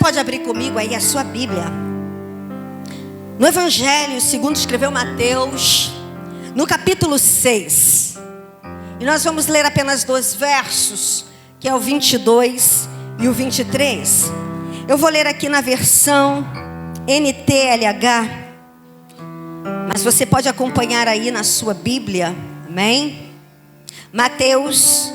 pode abrir comigo aí a sua Bíblia no Evangelho segundo escreveu Mateus, no capítulo 6. E nós vamos ler apenas 2 versos, que é o 22 e o 23. Eu vou ler aqui na versão NTLH, mas você pode acompanhar aí na sua Bíblia, amém? Mateus,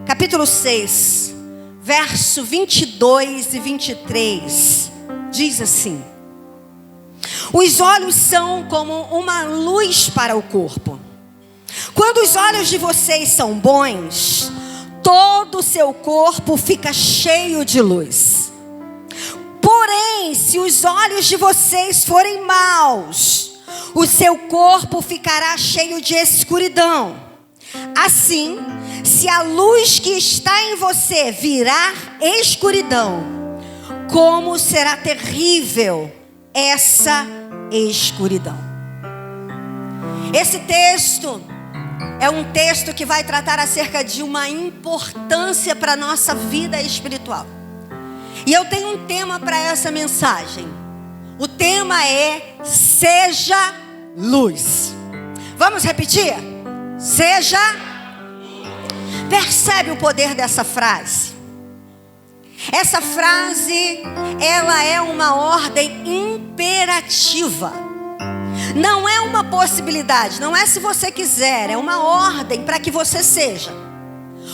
capítulo 6, verso 22 e 23, diz assim: os olhos são como uma luz para o corpo. Quando os olhos de vocês são bons, todo o seu corpo fica cheio de luz. Porém, se os olhos de vocês forem maus, o seu corpo ficará cheio de escuridão. Assim, se a luz que está em você virar escuridão, como será terrível essa escuridão. Esse texto é um texto que vai tratar acerca de uma importância para a nossa vida espiritual. E eu tenho um tema para essa mensagem. O tema é: seja luz. Vamos repetir? Seja. Percebe o poder dessa frase? Essa frase, ela é uma ordem imperativa. Não é uma possibilidade, não é se você quiser, é uma ordem para que você seja.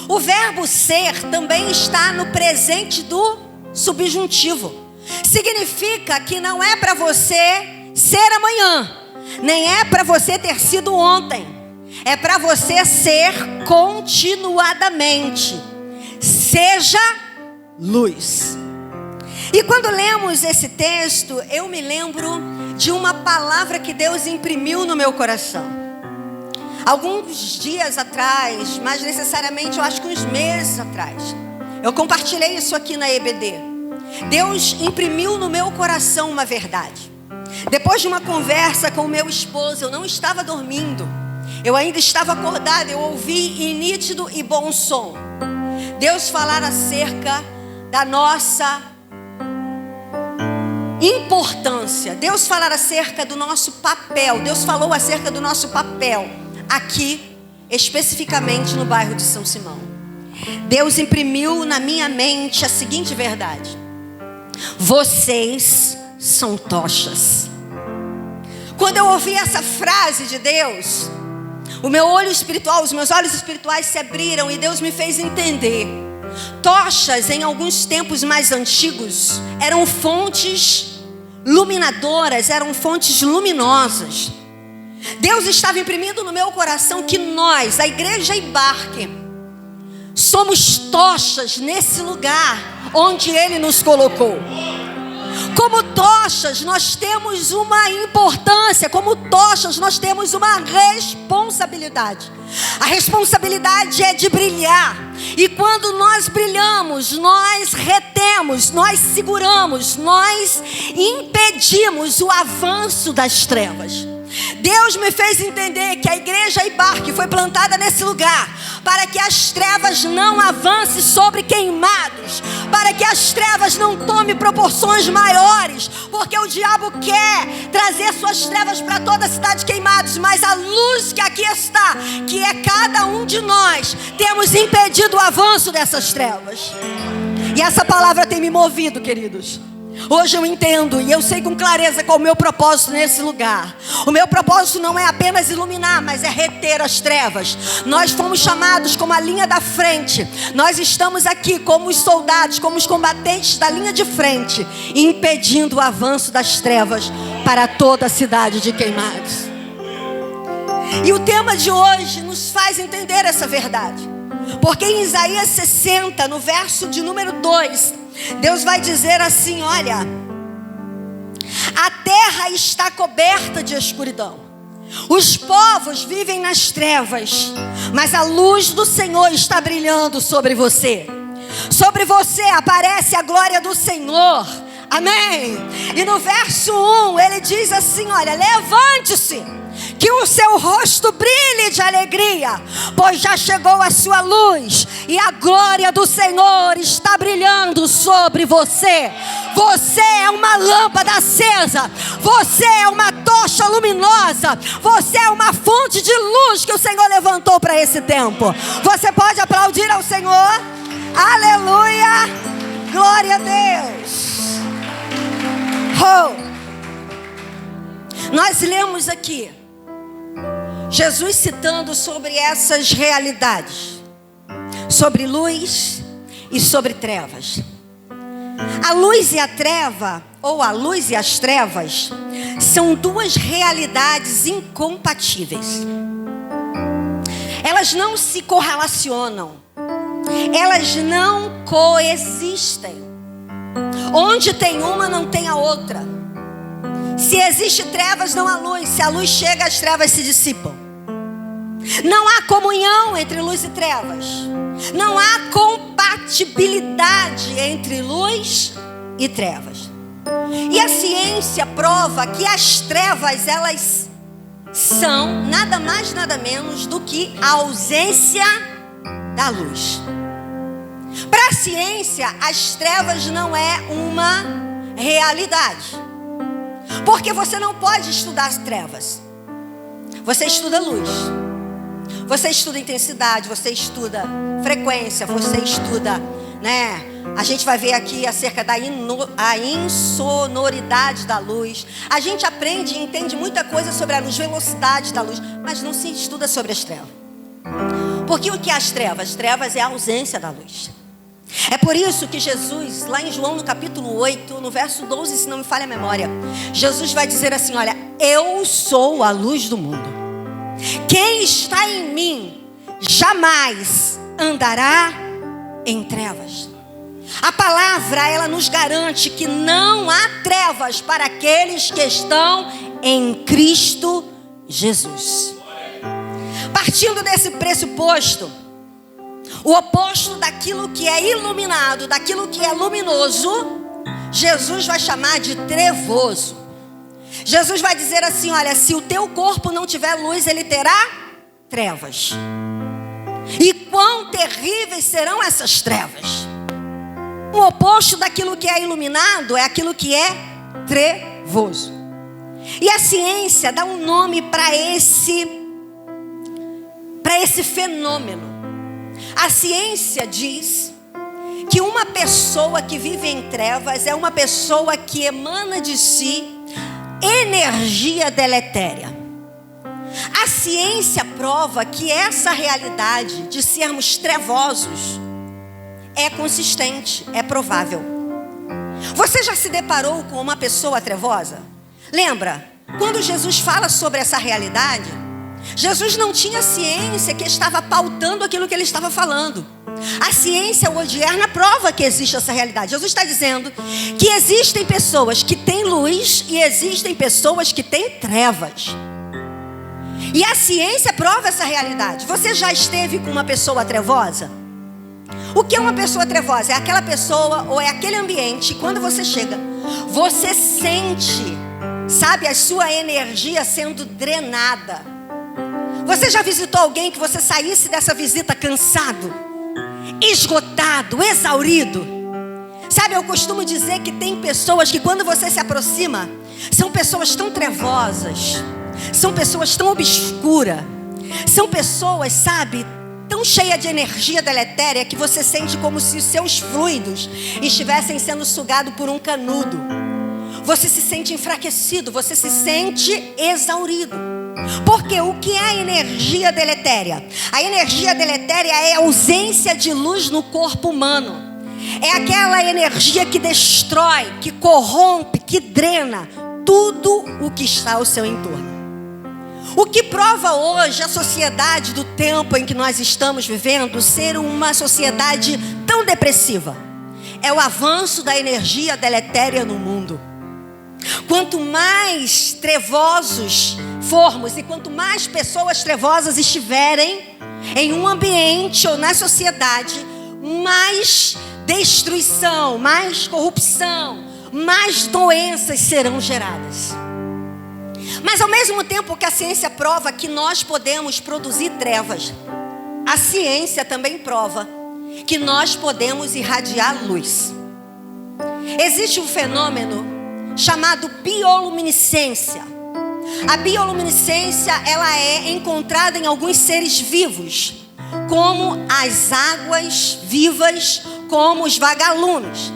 O verbo ser também está no presente do subjuntivo. Significa que não é para você ser amanhã, nem é para você ter sido ontem. É para você ser continuadamente. Seja luz. E quando lemos esse texto, eu me lembro de uma palavra que Deus imprimiu no meu coração. Alguns dias atrás, mais necessariamente eu acho que uns meses atrás, eu compartilhei isso aqui na EBD. Deus imprimiu no meu coração uma verdade. Depois de uma conversa com o meu esposo, eu não estava dormindo, eu ainda estava acordada, eu ouvi em nítido e bom som Deus falar acerca da nossa importância. Deus falar acerca do nosso papel. Deus falou acerca do nosso papel aqui, especificamente no bairro de São Simão. Deus imprimiu na minha mente a seguinte verdade: vocês são tochas. Quando eu ouvi essa frase de Deus, o meu olho espiritual, os meus olhos espirituais se abriram e Deus me fez entender. Tochas, em alguns tempos mais antigos, eram fontes iluminadoras, eram fontes luminosas. Deus estava imprimindo no meu coração que nós, a Igreja Embarque, somos tochas nesse lugar onde Ele nos colocou. Como tochas, nós temos uma importância. Como tochas, nós temos uma responsabilidade. A responsabilidade é de brilhar. E quando nós brilhamos, nós retemos, nós seguramos, nós impedimos o avanço das trevas. Deus me fez entender que a Igreja Embarque foi plantada nesse lugar para que as trevas não avancem sobre Queimados, para que as trevas não tomem proporções maiores, porque o diabo quer trazer suas trevas para toda a cidade de Queimados, mas a luz que aqui está, que é cada um de nós, temos impedido o avanço dessas trevas. E essa palavra tem me movido, queridos. Hoje eu entendo e eu sei com clareza qual é o meu propósito nesse lugar. O meu propósito não é apenas iluminar, mas é reter as trevas. Nós fomos chamados como a linha da frente. Nós estamos aqui como os soldados, como os combatentes da linha de frente, impedindo o avanço das trevas para toda a cidade de Queimados. E o tema de hoje nos faz entender essa verdade. Porque em Isaías 60, no verso de número 2, Deus vai dizer assim: olha, a terra está coberta de escuridão, os povos vivem nas trevas, mas a luz do Senhor está brilhando sobre você. Sobre você aparece a glória do Senhor. Amém? E no verso 1 ele diz assim: olha, levante-se, que o seu rosto brilhe de alegria, pois já chegou a sua luz e a glória do Senhor está brilhando sobre você. Você é uma lâmpada acesa, você é uma tocha luminosa, você é uma fonte de luz que o Senhor levantou para esse tempo. Você pode aplaudir ao Senhor? Aleluia! Glória a Deus! Oh. Nós lemos aqui Jesus citando sobre essas realidades, sobre luz e sobre trevas. A luz e a treva, ou a luz e as trevas, são duas realidades incompatíveis. Elas não se correlacionam, elas não coexistem. Onde tem uma, não tem a outra. Se existe trevas, não há luz. Se a luz chega, as trevas se dissipam. Não há comunhão entre luz e trevas. Não há compatibilidade entre luz e trevas. E a ciência prova que as trevas, elas são nada mais, nada menos do que a ausência da luz. Para a ciência, as trevas não é uma realidade. Porque você não pode estudar as trevas. Você estuda luz. Você estuda intensidade, você estuda frequência, você estuda, né? A gente vai ver aqui acerca da insonoridade da luz. A gente aprende e entende muita coisa sobre a luz, velocidade da luz, mas não se estuda sobre as trevas. Porque o que é as trevas? As trevas é a ausência da luz. É por isso que Jesus, lá em João no capítulo 8, no verso 12, se não me falha a memória, Jesus vai dizer assim, olha, eu sou a luz do mundo. Quem está em mim jamais andará em trevas. A palavra, ela nos garante que não há trevas para aqueles que estão em Cristo Jesus. Partindo desse pressuposto, o oposto daquilo que é iluminado, daquilo que é luminoso, Jesus vai chamar de trevoso. Jesus vai dizer assim, olha, se o teu corpo não tiver luz, ele terá trevas. E quão terríveis serão essas trevas. O oposto daquilo que é iluminado é aquilo que é trevoso. E a ciência dá um nome para esse fenômeno. A ciência diz que uma pessoa que vive em trevas é uma pessoa que emana de si energia deletéria. A ciência prova que essa realidade de sermos trevosos é consistente, é provável. Você já se deparou com uma pessoa trevosa? Lembra? Quando Jesus fala sobre essa realidade, Jesus não tinha ciência que estava pautando aquilo que ele estava falando. A ciência odierna prova que existe essa realidade. Jesus está dizendo que existem pessoas que têm luz e existem pessoas que têm trevas. E a ciência prova essa realidade. Você já esteve com uma pessoa trevosa? O que é uma pessoa trevosa? É aquela pessoa ou é aquele ambiente, quando você chega, você sente, sabe, a sua energia sendo drenada. Você já visitou alguém que você saísse dessa visita cansado, esgotado, exaurido? Sabe, eu costumo dizer que tem pessoas que quando você se aproxima, são pessoas tão trevosas, são pessoas tão obscuras, são pessoas, sabe, tão cheias de energia deletéria que você sente como se os seus fluidos estivessem sendo sugados por um canudo. Você se sente enfraquecido, você se sente exaurido. Porque o que é a energia deletéria? A energia deletéria é a ausência de luz no corpo humano. É aquela energia que destrói, que corrompe, que drena tudo o que está ao seu entorno. O que prova hoje a sociedade do tempo em que nós estamos vivendo ser uma sociedade tão depressiva é o avanço da energia deletéria no mundo. Quanto mais trevosos formos e quanto mais pessoas trevosas estiverem em um ambiente ou na sociedade, mais destruição, mais corrupção, mais doenças serão geradas. Mas ao mesmo tempo que a ciência prova que nós podemos produzir trevas, a ciência também prova que nós podemos irradiar luz. Existe um fenômeno chamado bioluminescência. A bioluminescência, ela é encontrada em alguns seres vivos, como as águas vivas, como os vagalumes.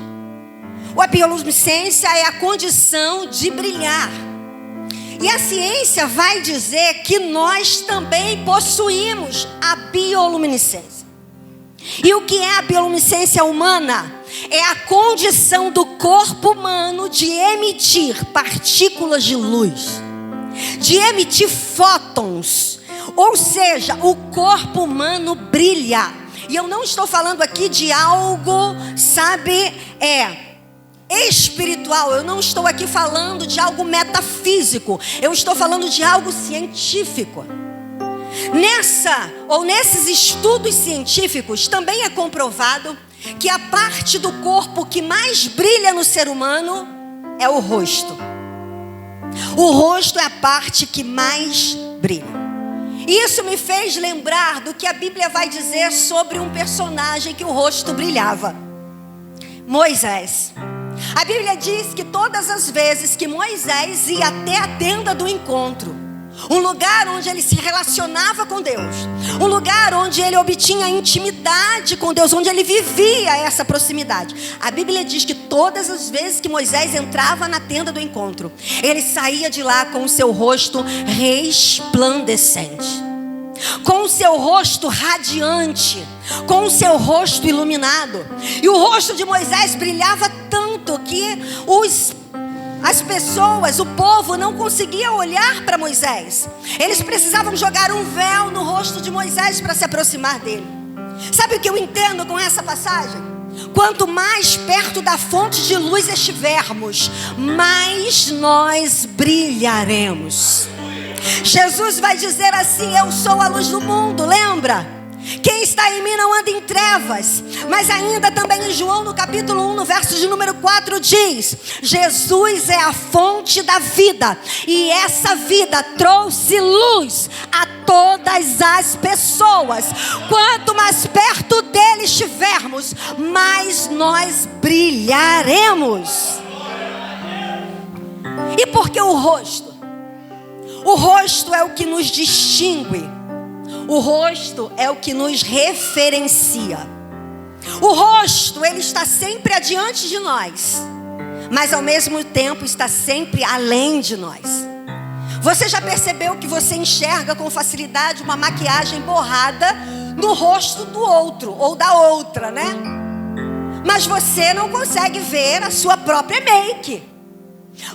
A bioluminescência é a condição de brilhar. E a ciência vai dizer que nós também possuímos a bioluminescência. E o que é a bioluminescência humana? É a condição do corpo humano de emitir partículas de luz, de emitir fótons. Ou seja, o corpo humano brilha. E eu não estou falando aqui de algo, espiritual. Eu não estou aqui falando de algo metafísico. Eu estou falando de algo científico. Nesses estudos científicos também é comprovado que a parte do corpo que mais brilha no ser humano é o rosto. O rosto é a parte que mais brilha. Isso me fez lembrar do que a Bíblia vai dizer sobre um personagem que o rosto brilhava: Moisés. A Bíblia diz que todas as vezes que Moisés ia até a tenda do encontro, um lugar onde ele se relacionava com Deus, um lugar onde ele obtinha intimidade com Deus, onde ele vivia essa proximidade. A Bíblia diz que todas as vezes que Moisés entrava na tenda do encontro, ele saía de lá com o seu rosto resplandecente, com o seu rosto radiante, com o seu rosto iluminado. E o rosto de Moisés brilhava tanto que as pessoas, o povo não conseguia olhar para Moisés. Eles precisavam jogar um véu no rosto de Moisés para se aproximar dele. Sabe o que eu entendo com essa passagem? Quanto mais perto da fonte de luz estivermos, mais nós brilharemos. Jesus vai dizer assim: eu sou a luz do mundo, lembra? Quem está em mim não anda em trevas. Mas ainda também em João, no capítulo 1, no verso de número 4, diz: Jesus é a fonte da vida, e essa vida trouxe luz a todas as pessoas. Quanto mais perto dele estivermos, mais nós brilharemos. E por que o rosto? O rosto é o que nos distingue. O rosto é o que nos referencia. O rosto, ele está sempre adiante de nós, mas ao mesmo tempo está sempre além de nós. Você já percebeu que você enxerga com facilidade uma maquiagem borrada no rosto do outro ou da outra, né? Mas você não consegue ver a sua própria make.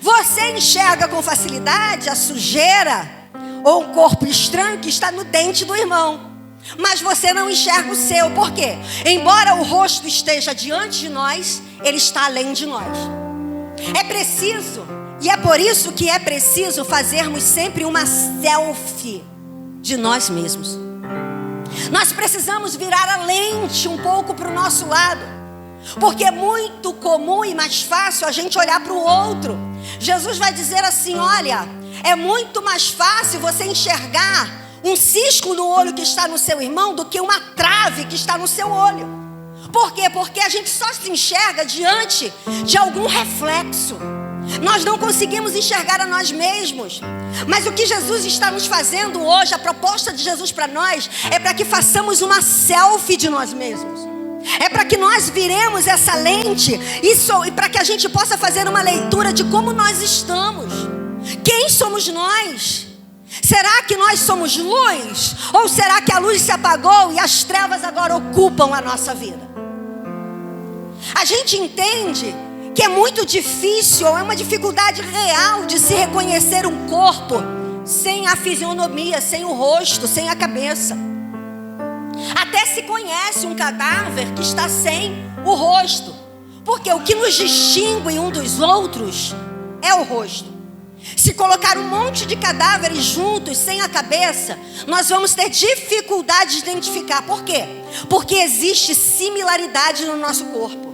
Você enxerga com facilidade a sujeira ou um corpo estranho que está no dente do irmão, mas você não enxerga o seu. Por quê? Embora o rosto esteja diante de nós, ele está além de nós. É preciso, e é por isso que é preciso fazermos sempre uma selfie de nós mesmos. Nós precisamos virar a lente um pouco para o nosso lado, porque é muito comum e mais fácil a gente olhar para o outro. Jesus vai dizer assim: olha, é muito mais fácil você enxergar um cisco no olho que está no seu irmão do que uma trave que está no seu olho. Por quê? Porque a gente só se enxerga diante de algum reflexo. Nós não conseguimos enxergar a nós mesmos. Mas o que Jesus está nos fazendo hoje, a proposta de Jesus para nós, é para que façamos uma selfie de nós mesmos. É para que nós viremos essa lente e para que a gente possa fazer uma leitura de como nós estamos. Quem somos nós? Será que nós somos luz? Ou será que a luz se apagou e as trevas agora ocupam a nossa vida? A gente entende que é muito difícil, ou é uma dificuldade real de se reconhecer um corpo sem a fisionomia, sem o rosto, sem a cabeça. Até se conhece um cadáver que está sem o rosto, porque o que nos distingue um dos outros é o rosto. Se colocar um monte de cadáveres juntos, sem a cabeça, nós vamos ter dificuldade de identificar. Por quê? Porque existe similaridade no nosso corpo.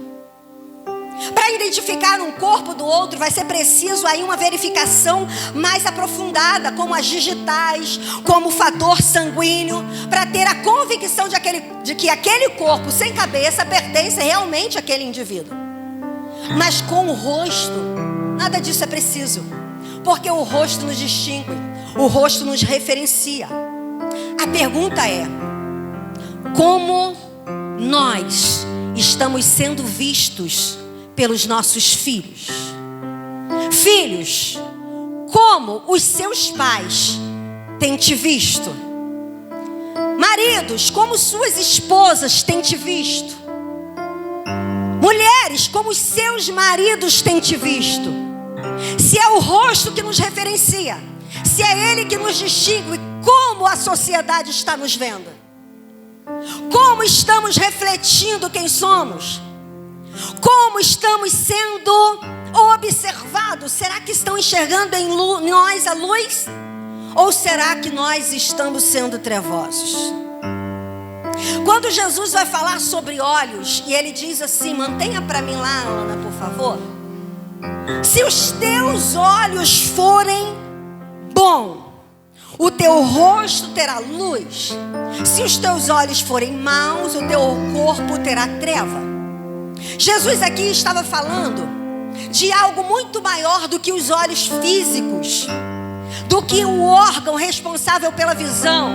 Para identificar um corpo do outro, vai ser preciso aí uma verificação mais aprofundada, como as digitais, como o fator sanguíneo, para ter a convicção de que aquele corpo sem cabeça pertence realmente àquele indivíduo. Mas com o rosto, nada disso é preciso, porque o rosto nos distingue, o rosto nos referencia. A pergunta é: como nós estamos sendo vistos pelos nossos filhos? Filhos, como os seus pais têm te visto? Maridos, como suas esposas têm te visto? Mulheres, como os seus maridos têm te visto? Se é o rosto que nos referencia, se é ele que nos distingue, como a sociedade está nos vendo? Como estamos refletindo quem somos? Como estamos sendo observados? Será que estão enxergando em nós a luz? Ou será que nós estamos sendo trevosos? Quando Jesus vai falar sobre olhos, e ele diz assim, mantenha para mim lá, Ana, por favor. Se os teus olhos forem bons, o teu rosto terá luz. Se os teus olhos forem maus, o teu corpo terá treva. Jesus aqui estava falando de algo muito maior do que os olhos físicos, do que o órgão responsável pela visão.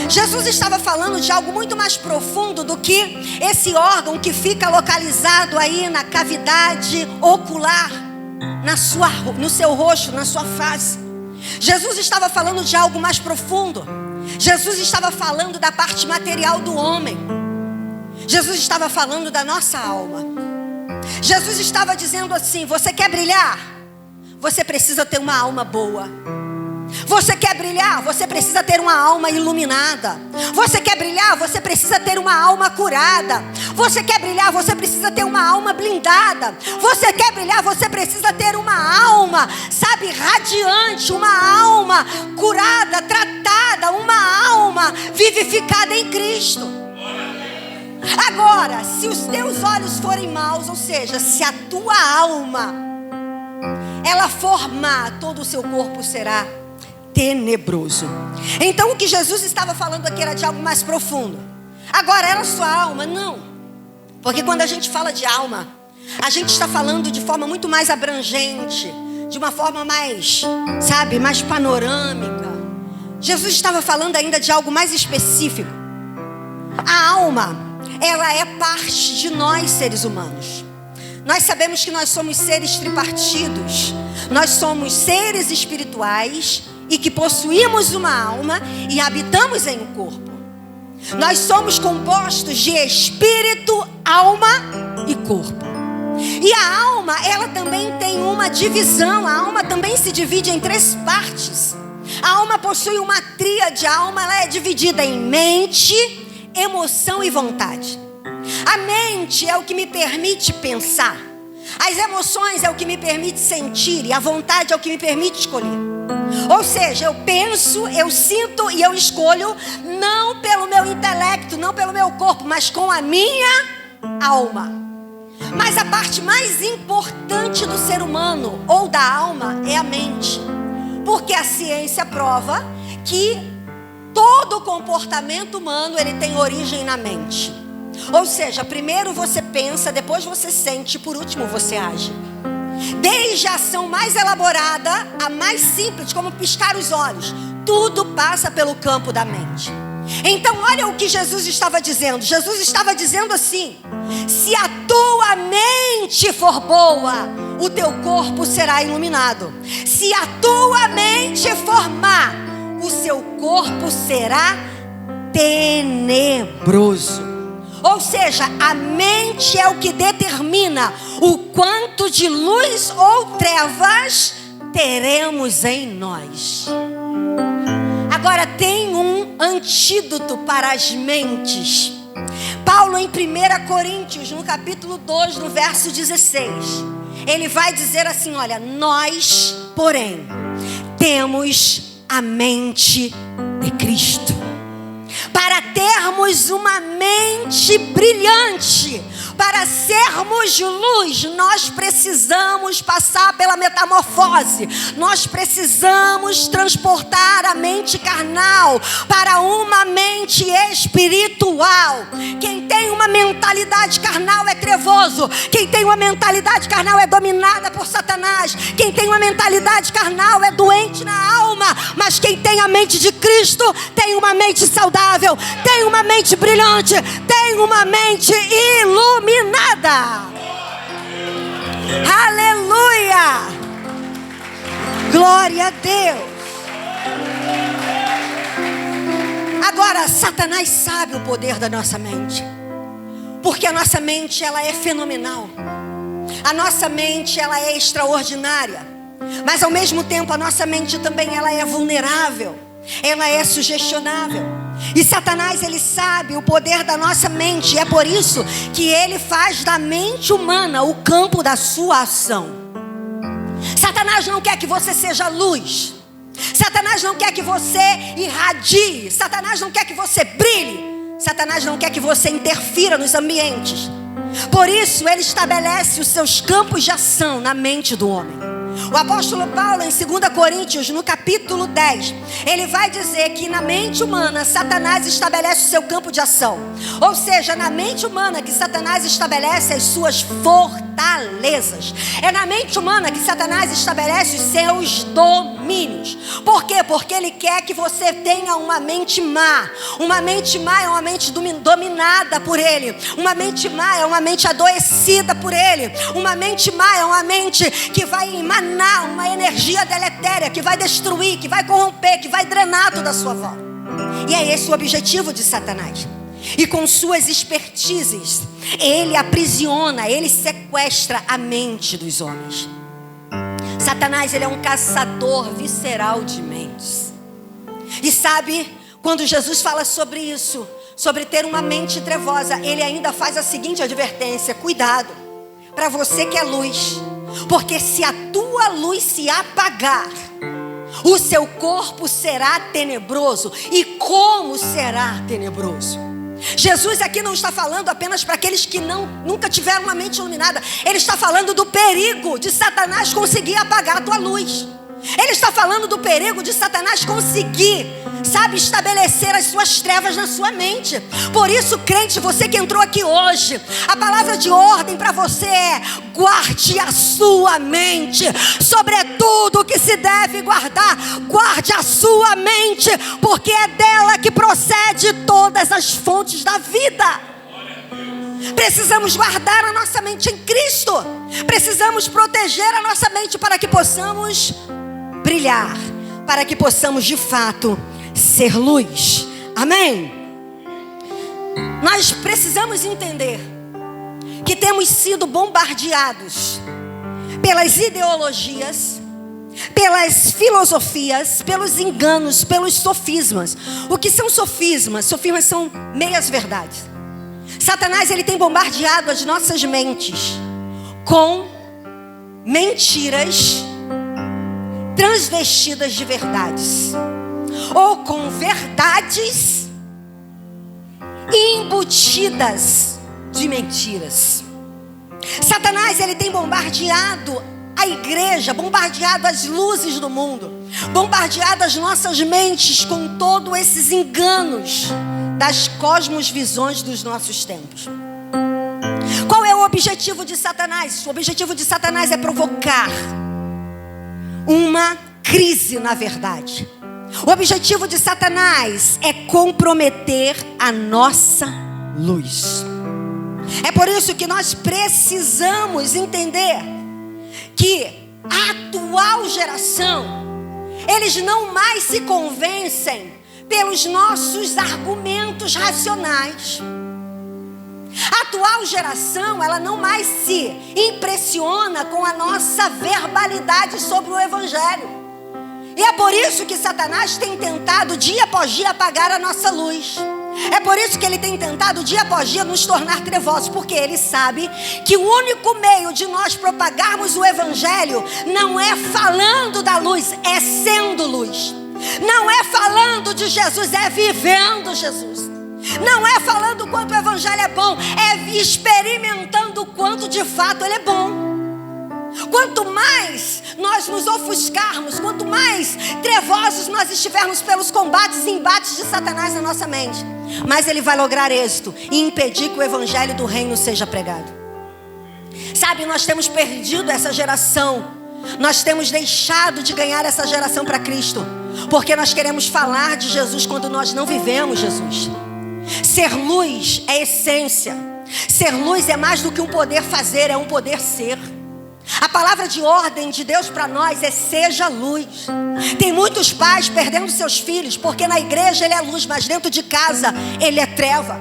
Jesus estava falando de algo muito mais profundo do que esse órgão que fica localizado aí na cavidade ocular, no seu rosto, na sua face. Jesus estava falando de algo mais profundo. Jesus estava falando da parte material do homem. Jesus estava falando da nossa alma. Jesus estava dizendo assim: você quer brilhar? Você precisa ter uma alma boa. Você quer brilhar? Você precisa ter uma alma iluminada. Você quer brilhar? Você precisa ter uma alma curada. Você quer brilhar? Você precisa ter uma alma blindada. Você quer brilhar? Você precisa ter uma alma, sabe, radiante, uma alma curada, tratada, uma alma vivificada em Cristo. Agora, se os teus olhos forem maus, ou seja, se a tua alma ela for má, todo o seu corpo será tenebroso. Então o que Jesus estava falando aqui era de algo mais profundo. Agora, era sua alma? Não. Porque quando a gente fala de alma, a gente está falando de forma muito mais abrangente, de uma forma mais, sabe, mais panorâmica. Jesus estava falando ainda de algo mais específico. A alma, ela é parte de nós, seres humanos. Nós sabemos que nós somos seres tripartidos. Nós somos seres espirituais e que possuímos uma alma e habitamos em um corpo. Nós somos compostos de espírito, alma e corpo. E a alma, ela também tem uma divisão. A alma também se divide em 3 partes. A alma possui uma tríade. A alma, ela é dividida em mente, emoção e vontade. A mente é o que me permite pensar. As emoções é o que me permite sentir. E a vontade é o que me permite escolher. Ou seja, eu penso, eu sinto e eu escolho, não pelo meu intelecto, não pelo meu corpo, mas com a minha alma. Mas a parte mais importante do ser humano ou da alma é a mente. Porque a ciência prova que todo comportamento humano ele tem origem na mente. Ou seja, primeiro você pensa, depois você sente, por último você age. Desde a ação mais elaborada a mais simples, como piscar os olhos, tudo passa pelo campo da mente. Então olha o que Jesus estava dizendo. Jesus estava dizendo assim: se a tua mente for boa, o teu corpo será iluminado. Se a tua mente for má, o seu corpo será tenebroso. Ou seja, a mente é o que determina o quanto de luz ou trevas teremos em nós. Agora tem um antídoto para as mentes. Paulo em 1 Coríntios, no capítulo 2, no verso 16, ele vai dizer assim: olha, nós, porém, temos a mente de Cristo. Para termos uma mente brilhante, para sermos luz, nós precisamos passar pela metamorfose. Nós precisamos transportar a mente carnal para uma mente espiritual. Quem tem uma mentalidade carnal é trevoso. Quem tem uma mentalidade carnal é dominada por Satanás. Quem tem uma mentalidade carnal é doente na alma. Mas quem tem a mente de Cristo tem uma mente saudável, tem uma mente brilhante, tem uma mente iluminada. Aleluia! Glória a Deus. Agora, Satanás sabe o poder da nossa mente, porque a nossa mente, ela é fenomenal. A nossa mente, ela é extraordinária. Mas ao mesmo tempo, a nossa mente também, ela é vulnerável. Ela é sugestionável. E Satanás, ele sabe o poder da nossa mente. E é por isso que ele faz da mente humana o campo da sua ação. Satanás não quer que você seja luz. Satanás não quer que você irradie. Satanás não quer que você brilhe. Satanás não quer que você interfira nos ambientes. Por isso ele estabelece os seus campos de ação na mente do homem. O apóstolo Paulo, em 2 Coríntios, no capítulo 10, ele vai dizer que na mente humana, Satanás estabelece o seu campo de ação. Ou seja, na mente humana que Satanás estabelece as suas fortalezas. É na mente humana que Satanás estabelece os seus domínios. Por quê? Porque ele quer que você tenha uma mente má. Uma mente má é uma mente dominada por ele. Uma mente má é uma mente adoecida por ele. Uma mente má é uma mente que vai emanar uma energia deletéria, que vai destruir, que vai corromper, que vai drenar toda a sua volta. E é esse o objetivo de Satanás. E com suas expertises, ele aprisiona, ele sequestra a mente dos homens. Satanás, ele é um caçador visceral de mentes. E sabe, quando Jesus fala sobre isso, sobre ter uma mente trevosa, ele ainda faz a seguinte advertência: cuidado, para você que é luz, porque se a tua luz se apagar, o seu corpo será tenebroso. E como será tenebroso? Jesus aqui não está falando apenas para aqueles que nunca tiveram uma mente iluminada. Ele está falando do perigo de Satanás conseguir apagar a tua luz. Ele está falando do perigo de Satanás conseguir, estabelecer as suas trevas na sua mente. Por isso, crente, você que entrou aqui hoje, a palavra de ordem para você é: guarde a sua mente. Sobretudo que se deve guardar, guarde a sua mente, porque é dela que procede todas as fontes da vida. Precisamos guardar a nossa mente em Cristo. Precisamos proteger a nossa mente para que possamos brilhar, para que possamos de fato ser luz. Amém? Nós precisamos entender que temos sido bombardeados pelas ideologias, pelas filosofias, pelos enganos, pelos sofismas. O que são sofismas? Sofismas são meias verdades. Satanás, ele tem bombardeado as nossas mentes com mentiras transvestidas de verdades, ou com verdades embutidas de mentiras. Satanás, ele tem bombardeado a igreja, bombardeado as luzes do mundo, bombardeado as nossas mentes com todos esses enganos das cosmovisões dos nossos tempos. Qual é o objetivo de Satanás? O objetivo de Satanás é provocar uma crise na verdade. O objetivo de Satanás é comprometer a nossa luz. É por isso que nós precisamos entender que a atual geração, eles não mais se convencem pelos nossos argumentos racionais. A atual geração, ela não mais se impressiona com a nossa verbalidade sobre o Evangelho. E é por isso que Satanás tem tentado dia após dia apagar a nossa luz. É por isso que ele tem tentado dia após dia nos tornar trevosos, porque ele sabe que o único meio de nós propagarmos o Evangelho não é falando da luz, é sendo luz. Não é falando de Jesus, é vivendo Jesus. Não é falando o quanto o evangelho é bom, é experimentando o quanto de fato ele é bom. Quanto mais nós nos ofuscarmos, quanto mais trevosos nós estivermos pelos combates e embates de Satanás na nossa mente, mais ele vai lograr êxito e impedir que o evangelho do reino seja pregado. Sabe, nós temos perdido essa geração. Nós temos deixado de ganhar essa geração para Cristo, porque nós queremos falar de Jesus quando nós não vivemos Jesus. Ser luz é essência. Ser luz é mais do que um poder fazer, é um poder ser. A palavra de ordem de Deus para nós é: seja luz. Tem muitos pais perdendo seus filhos, porque na igreja ele é luz, mas dentro de casa ele é treva.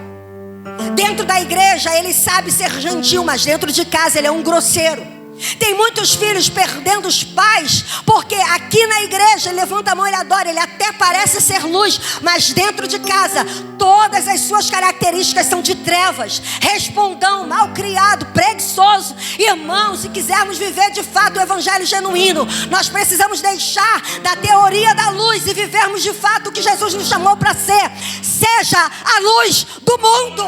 Dentro da igreja ele sabe ser gentil, mas dentro de casa ele é um grosseiro. Tem muitos filhos perdendo os pais, porque aqui na igreja ele levanta a mão e ele adora, ele até parece ser luz, mas dentro de casa todas as suas características são de trevas, respondão, mal criado, preguiçoso. Irmãos, se quisermos viver de fato o evangelho genuíno, nós precisamos deixar da teoria da luz e vivermos de fato o que Jesus nos chamou para ser. Seja a luz do mundo.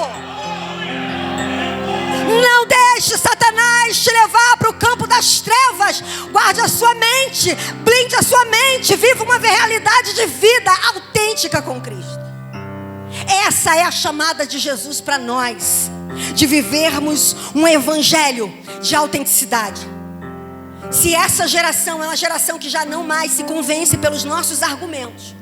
Não deixe Satanás te levar para o campo das trevas. Guarde a sua mente, blinde a sua mente, viva uma realidade de vida autêntica com Cristo. Essa é a chamada de Jesus para nós, de vivermos um evangelho de autenticidade. Se essa geração é uma geração que já não mais se convence pelos nossos argumentos,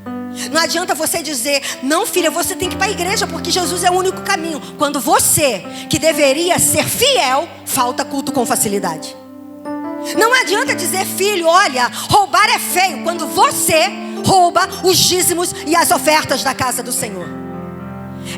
não adianta você dizer: não, filha, você tem que ir para a igreja porque Jesus é o único caminho, quando você, que deveria ser fiel, falta culto com facilidade. Não adianta dizer: filho, olha, roubar é feio, quando você rouba os dízimos e as ofertas da casa do Senhor.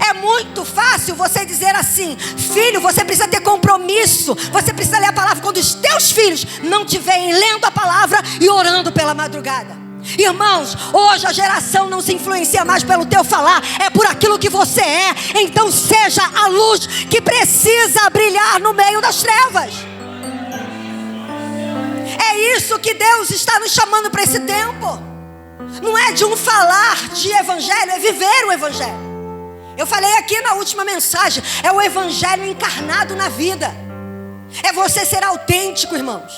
É muito fácil você dizer assim: filho, você precisa ter compromisso, você precisa ler a palavra, quando os teus filhos não te veem lendo a palavra e orando pela madrugada. Irmãos, hoje a geração não se influencia mais pelo teu falar, é por aquilo que você é. Então seja a luz que precisa brilhar no meio das trevas. É isso que Deus está nos chamando para esse tempo. Não é de um falar de evangelho, é viver o evangelho. Eu falei aqui na última mensagem, é o evangelho encarnado na vida. É você ser autêntico, irmãos.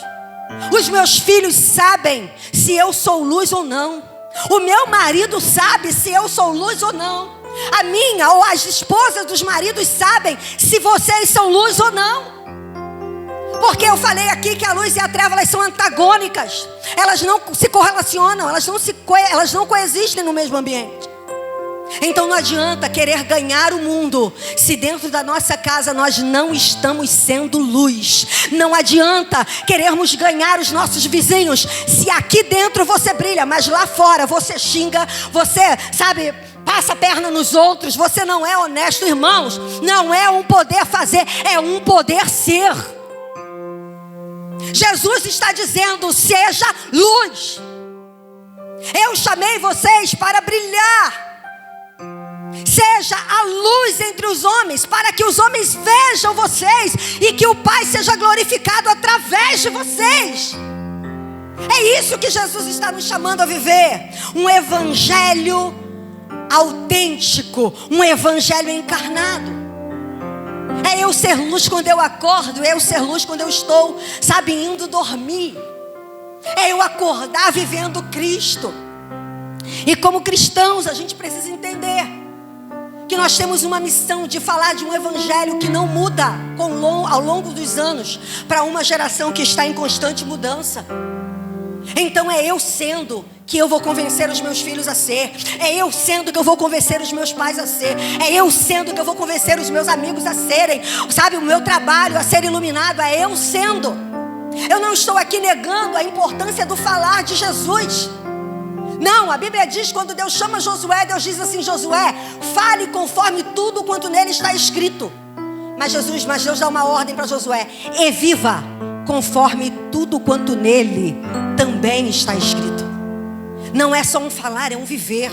Os meus filhos sabem se eu sou luz ou não. O meu marido sabe se eu sou luz ou não. A minha ou as esposas dos maridos sabem se vocês são luz ou não. Porque eu falei aqui que a luz e a treva, elas são antagônicas. Elas não se correlacionam, elas não coexistem no mesmo ambiente. Então não adianta querer ganhar o mundo se dentro da nossa casa nós não estamos sendo luz. Não adianta querermos ganhar os nossos vizinhos se aqui dentro você brilha, mas lá fora você xinga, você, sabe, passa a perna nos outros, você não é honesto. Irmãos, não é um poder fazer, é um poder ser. Jesus está dizendo: seja luz. Eu chamei vocês para brilhar. Seja a luz entre os homens, para que os homens vejam vocês e que o Pai seja glorificado através de vocês. É isso que Jesus está nos chamando a viver. Um evangelho autêntico, um evangelho encarnado. É eu ser luz quando eu acordo, é eu ser luz quando eu estou, sabe, indo dormir. É eu acordar vivendo Cristo. E como cristãos a gente precisa entender que nós temos uma missão de falar de um evangelho que não muda ao longo dos anos para uma geração que está em constante mudança. Então é eu sendo que eu vou convencer os meus filhos a ser. É eu sendo que eu vou convencer os meus pais a ser. É eu sendo que eu vou convencer os meus amigos a serem. Sabe, o meu trabalho a ser iluminado. É eu sendo. Eu não estou aqui negando a importância do falar de Jesus. Não, a Bíblia diz, quando Deus chama Josué, Deus diz assim: Josué, fale conforme tudo quanto nele está escrito. Mas Deus dá uma ordem para Josué: e viva conforme tudo quanto nele também está escrito. Não é só um falar, é um viver.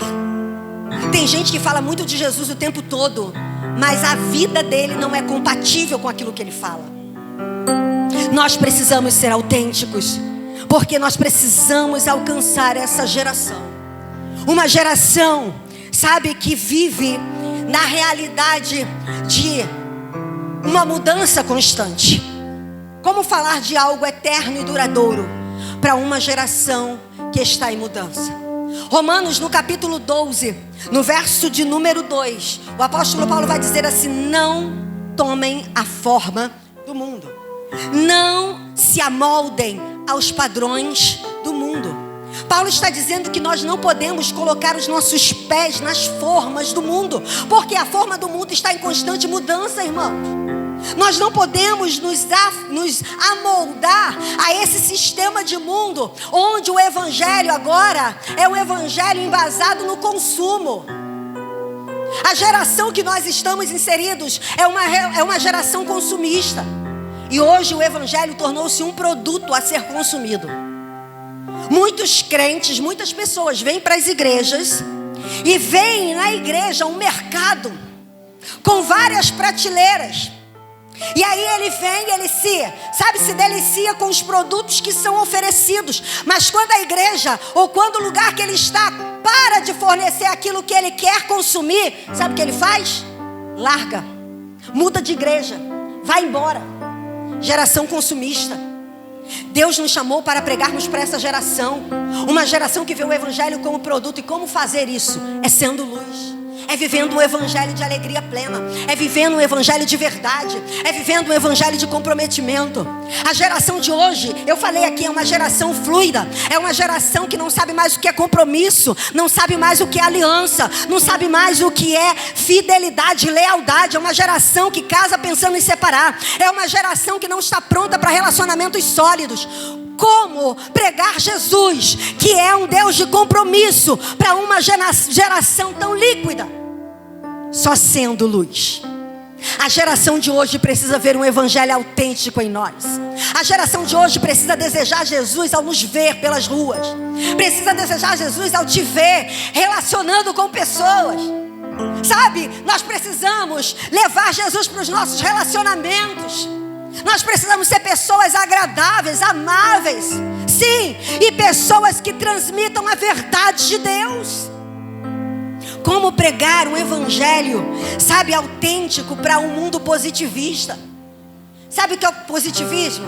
Tem gente que fala muito de Jesus o tempo todo, mas a vida dele não é compatível com aquilo que ele fala. Nós precisamos ser autênticos, porque nós precisamos alcançar essa geração. Uma geração, sabe, que vive na realidade de uma mudança constante. Como falar de algo eterno e duradouro para uma geração que está em mudança? Romanos, no capítulo 12, no verso de número 2, o apóstolo Paulo vai dizer assim: não tomem a forma do mundo, não se amoldem aos padrões do mundo. Paulo está dizendo que nós não podemos colocar os nossos pés nas formas do mundo, porque a forma do mundo está em constante mudança, irmãos. Nós não podemos nos amoldar a esse sistema de mundo, onde o evangelho agora é um evangelho embasado no consumo. A geração que nós estamos inseridos é uma geração consumista. E hoje o evangelho tornou-se um produto a ser consumido. Muitos crentes, muitas pessoas vêm para as igrejas e veem na igreja um mercado com várias prateleiras. E aí ele vem, ele se delicia com os produtos que são oferecidos. Mas quando a igreja, ou quando o lugar que ele está para de fornecer aquilo que ele quer consumir, sabe o que ele faz? Larga, muda de igreja, vai embora. Geração consumista. Deus nos chamou para pregarmos para essa geração, uma geração que vê o evangelho como produto. E como fazer isso? É sendo luz, é vivendo um evangelho de alegria plena, é vivendo um evangelho de verdade, é vivendo um evangelho de comprometimento. A geração de hoje, eu falei aqui, é uma geração fluida, é uma geração que não sabe mais o que é compromisso, não sabe mais o que é aliança, não sabe mais o que é fidelidade, lealdade. É uma geração que casa pensando em separar, é uma geração que não está pronta para relacionamentos sólidos. Como pregar Jesus, que é um Deus de compromisso, para uma geração tão líquida? Só sendo luz. A geração de hoje precisa ver um evangelho autêntico em nós. A geração de hoje precisa desejar Jesus ao nos ver pelas ruas. Precisa desejar Jesus ao te ver relacionando com pessoas. Sabe, nós precisamos levar Jesus para os nossos relacionamentos. Nós precisamos ser pessoas agradáveis, amáveis, sim, e pessoas que transmitam a verdade de Deus. Como pregar um evangelho, sabe, autêntico para um mundo positivista? Sabe o que é o positivismo?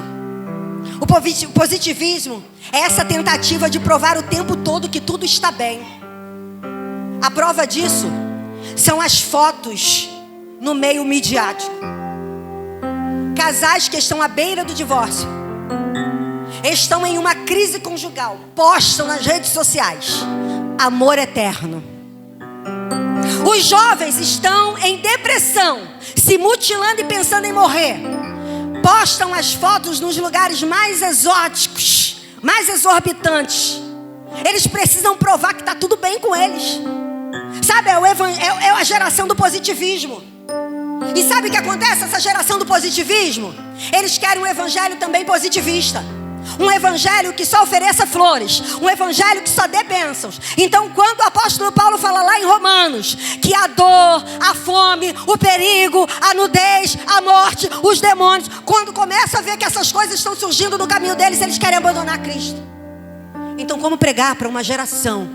O positivismo é essa tentativa de provar o tempo todo que tudo está bem. A prova disso são as fotos no meio midiático. Casais que estão à beira do divórcio, estão em uma crise conjugal, postam nas redes sociais: amor eterno. Os jovens estão em depressão, se mutilando e pensando em morrer, postam as fotos nos lugares mais exóticos, mais exorbitantes. Eles precisam provar que está tudo bem com eles. Sabe, é a geração do positivismo. E sabe o que acontece? Essa geração do positivismo, eles querem um evangelho também positivista. Um evangelho que só ofereça flores, um evangelho que só dê bênçãos. Então, quando o apóstolo Paulo fala lá em Romanos que a dor, a fome, o perigo, a nudez, a morte, os demônios, quando começa a ver que essas coisas estão surgindo no caminho deles, eles querem abandonar Cristo. Então, como pregar para uma geração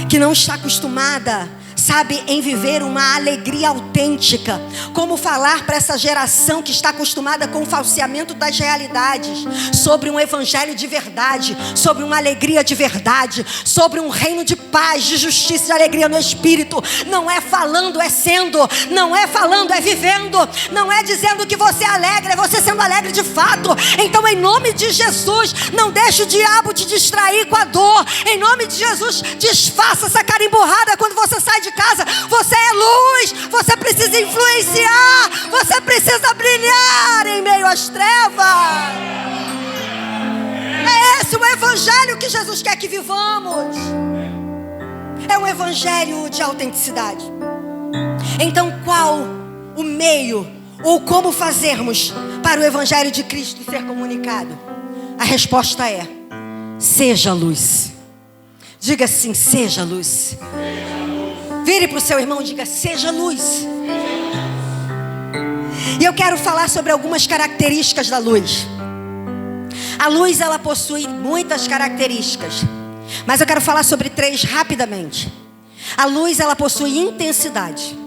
que não está acostumada, sabe, em viver uma alegria autêntica? Como falar para essa geração que está acostumada com o falseamento das realidades, sobre um evangelho de verdade, sobre uma alegria de verdade, sobre um reino de paz, de justiça e de alegria no Espírito? Não é falando, é sendo. Não é falando, é vivendo. Não é dizendo que você é alegre, é você sendo alegre de fato. Então, em nome de Jesus, não deixe o diabo te distrair com a dor. Em nome de Jesus, desfaça essa cara emburrada quando você sai de casa. Você é luz, você precisa influenciar, você precisa brilhar em meio às trevas. É esse o evangelho que Jesus quer que vivamos. É um evangelho de autenticidade. Então, qual o meio ou como fazermos para o evangelho de Cristo ser comunicado? A resposta é: seja luz. Diga assim: seja luz. Vire para o seu irmão e diga: seja luz. E eu quero falar sobre algumas características da luz. A luz, ela possui muitas características, mas eu quero falar sobre 3 rapidamente. A luz, ela possui intensidade.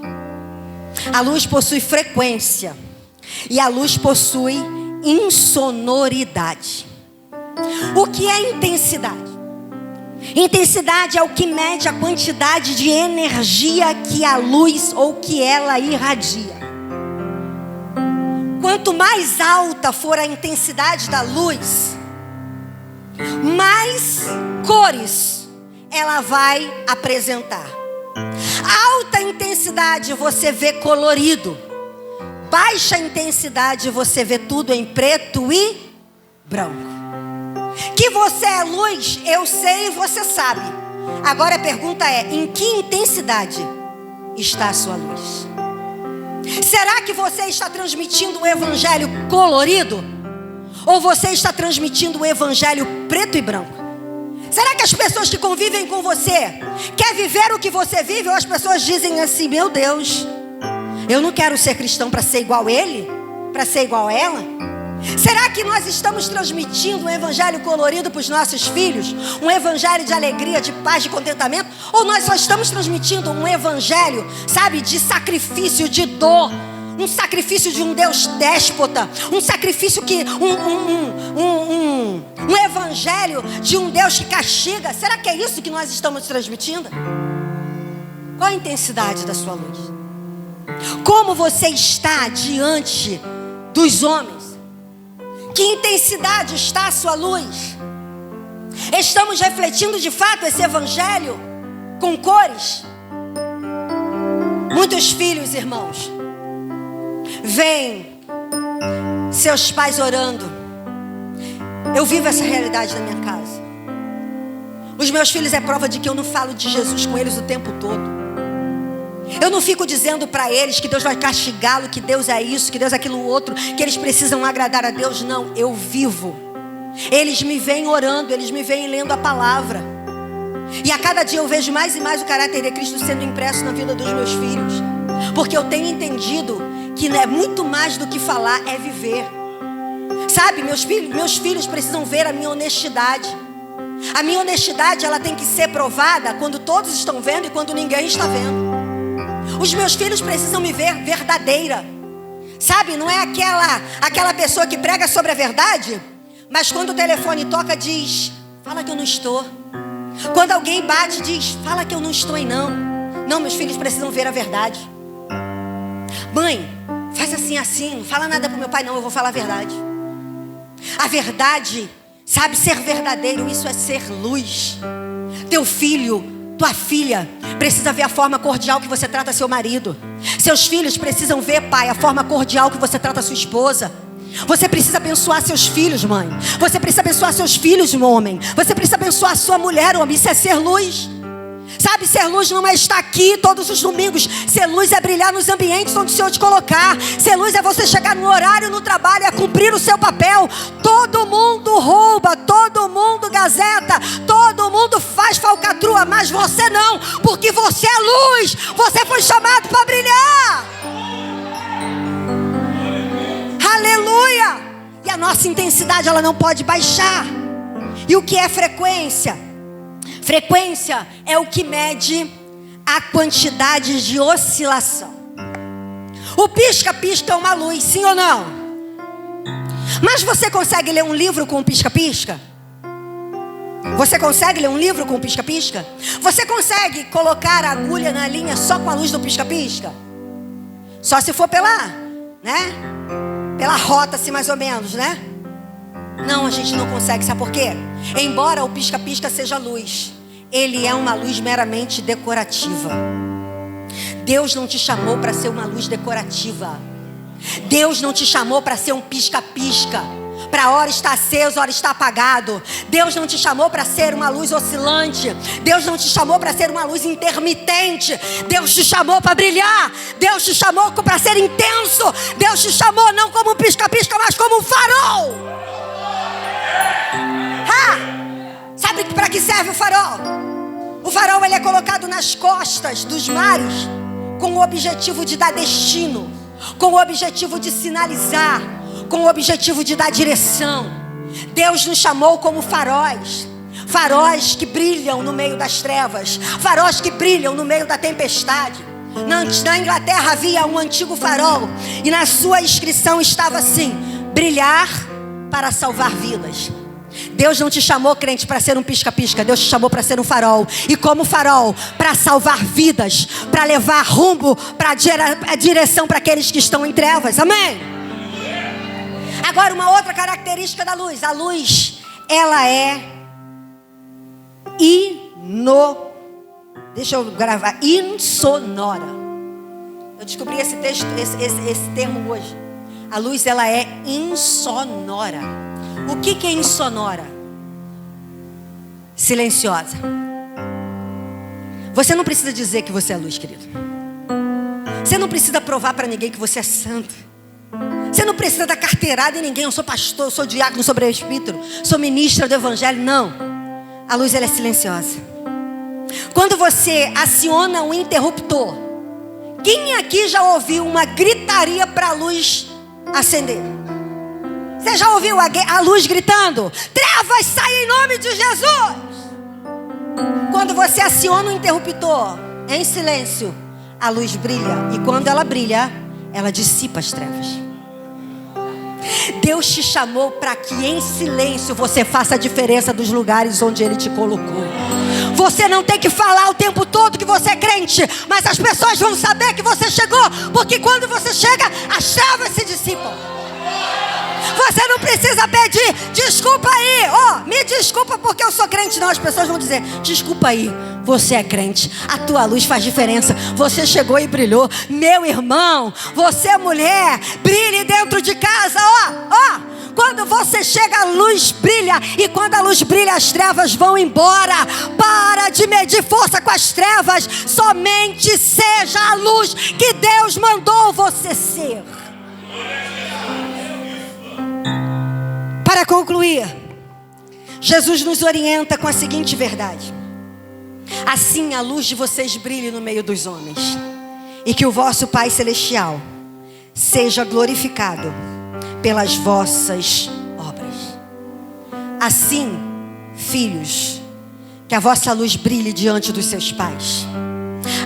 A luz possui frequência. E a luz possui insonoridade. O que é intensidade? Intensidade é o que mede a quantidade de energia que a luz ou que ela irradia. Quanto mais alta for a intensidade da luz, mais cores ela vai apresentar. Alta intensidade você vê colorido. Baixa intensidade você vê tudo em preto e branco. Que você é luz, eu sei e você sabe. Agora a pergunta é: em que intensidade está a sua luz? Será que você está transmitindo um evangelho colorido? Ou você está transmitindo um evangelho preto e branco? Será que as pessoas que convivem com você querem viver o que você vive? Ou as pessoas dizem assim: meu Deus, eu não quero ser cristão para ser igual a ele, para ser igual a ela? Será que nós estamos transmitindo um evangelho colorido para os nossos filhos? Um evangelho de alegria, de paz, de contentamento? Ou nós só estamos transmitindo um evangelho, sabe, de sacrifício, de dor? Um sacrifício de um Deus déspota. Um sacrifício que... Um evangelho de um Deus que castiga. Será que é isso que nós estamos transmitindo? Qual a intensidade da sua luz? Como você está diante dos homens? Que intensidade está a sua luz? Estamos refletindo de fato esse evangelho com cores? Muitos filhos, irmãos, veem seus pais orando. Eu vivo essa realidade na minha casa. Os meus filhos é prova de que eu não falo de Jesus com eles o tempo todo. Eu não fico dizendo para eles que Deus vai castigá-lo, que Deus é isso, que Deus é aquilo outro, que eles precisam agradar a Deus. Não, eu vivo. Eles me veem orando, eles me veem lendo a palavra. E a cada dia eu vejo mais e mais o caráter de Cristo sendo impresso na vida dos meus filhos. Porque eu tenho entendido que é muito mais do que falar, é viver. Sabe, meus filhos precisam ver a minha honestidade. A minha honestidade, ela tem que ser provada quando todos estão vendo e quando ninguém está vendo. Os meus filhos precisam me ver verdadeira. Sabe, não é aquela pessoa que prega sobre a verdade, mas quando o telefone toca diz: fala que eu não estou. Quando alguém bate diz: fala que eu não estou aí não. Não, meus filhos precisam ver a verdade. Mãe, faz assim, assim, não fala nada pro meu pai não, eu vou falar a verdade. A verdade, sabe, ser verdadeiro, isso é ser luz. Teu filho, tua filha precisa ver a forma cordial que você trata seu marido. Seus filhos precisam ver, pai, a forma cordial que você trata sua esposa. Você precisa abençoar seus filhos, mãe. Você precisa abençoar seus filhos, homem. Você precisa abençoar sua mulher, homem. Isso é ser luz. Sabe, ser luz não é estar aqui todos os domingos. Ser luz é brilhar nos ambientes onde o Senhor te colocar. Ser luz é você chegar no horário, no trabalho, é cumprir o seu papel. Todo mundo rouba, todo mundo gazeta, todo mundo faz falcatrua, mas você não, porque você é luz. Você foi chamado para brilhar. Aleluia! E a nossa intensidade, ela não pode baixar. E o que é frequência? Frequência é o que mede a quantidade de oscilação. O pisca-pisca é uma luz, sim ou não? Mas você consegue ler um livro com pisca-pisca? Você consegue ler um livro com pisca-pisca? Você consegue colocar a agulha na linha só com a luz do pisca-pisca? Só se for pela rota assim mais ou menos, né? Não, a gente não consegue, sabe por quê? Embora o pisca-pisca seja luz, ele é uma luz meramente decorativa. Deus não te chamou para ser uma luz decorativa. Deus não te chamou para ser um pisca-pisca, para hora estar aceso, hora estar apagado. Deus não te chamou para ser uma luz oscilante. Deus não te chamou para ser uma luz intermitente. Deus te chamou para brilhar. Deus te chamou para ser intenso. Deus te chamou não como um pisca-pisca, mas como um farol. Sabe para que serve o farol? O farol, ele é colocado nas costas dos mares com o objetivo de dar destino, com o objetivo de sinalizar, com o objetivo de dar direção. Deus nos chamou como faróis. faróis que brilham no meio das trevas, faróis que brilham no meio da tempestade. Na Inglaterra havia um antigo farol, e na sua inscrição estava assim: brilhar para salvar vidas. Deus não te chamou, crente, para ser um pisca-pisca. Deus te chamou para ser um farol. E como farol, para salvar vidas, para levar rumo, para a direção para aqueles que estão em trevas. Amém? Agora, uma outra característica da luz. A luz, ela é deixa eu gravar, insonora. Eu descobri esse texto, esse termo hoje. A luz, ela é insonora. O que é insonora? Silenciosa. Você não precisa dizer que você é luz, querido. Você não precisa provar para ninguém que você é santo. Você não precisa dar carteirada em ninguém. Eu sou pastor, eu sou diácono, sou presbítero, sou ministra do evangelho. Não. A luz, ela é silenciosa. Quando você aciona um interruptor, quem aqui já ouviu uma gritaria para a luz acender? Você já ouviu a luz gritando: trevas, sai em nome de Jesus? Quando você aciona o interruptor em silêncio, a luz brilha. E quando ela brilha, ela dissipa as trevas. Deus te chamou para que em silêncio você faça a diferença dos lugares onde Ele te colocou. Você não tem que falar o tempo todo que você é crente, mas as pessoas vão saber que você chegou, porque quando você chega, as trevas se dissipam. Você não precisa pedir desculpa aí, me desculpa porque eu sou crente. Não, as pessoas vão dizer: desculpa aí, você é crente, a tua luz faz diferença, você chegou e brilhou. Meu irmão, você é mulher, brilhe dentro de casa, quando você chega, a luz brilha. E quando a luz brilha, as trevas vão embora. Para de medir força com as trevas. Somente seja a luz que Deus mandou você ser. Para concluir, Jesus nos orienta com a seguinte verdade: assim a luz de vocês brilhe no meio dos homens, e que o vosso Pai Celestial seja glorificado pelas vossas obras. Assim, filhos, que a vossa luz brilhe diante dos seus pais.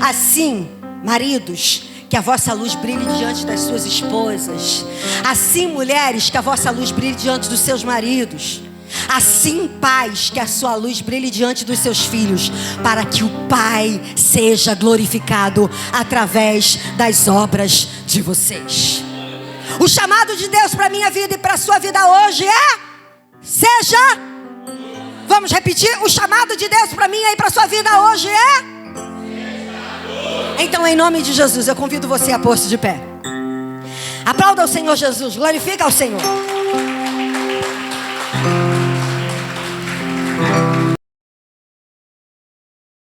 Assim, maridos, que a vossa luz brilhe diante das suas esposas. Assim, mulheres, que a vossa luz brilhe diante dos seus maridos. Assim, pais, que a sua luz brilhe diante dos seus filhos, para que o Pai seja glorificado através das obras de vocês. O chamado de Deus para a minha vida e para a sua vida hoje é: seja. Vamos repetir? O chamado de Deus para mim e para a sua vida hoje é: então, em nome de Jesus, eu convido você a pôr-se de pé. Aplauda ao Senhor Jesus, glorifica ao Senhor.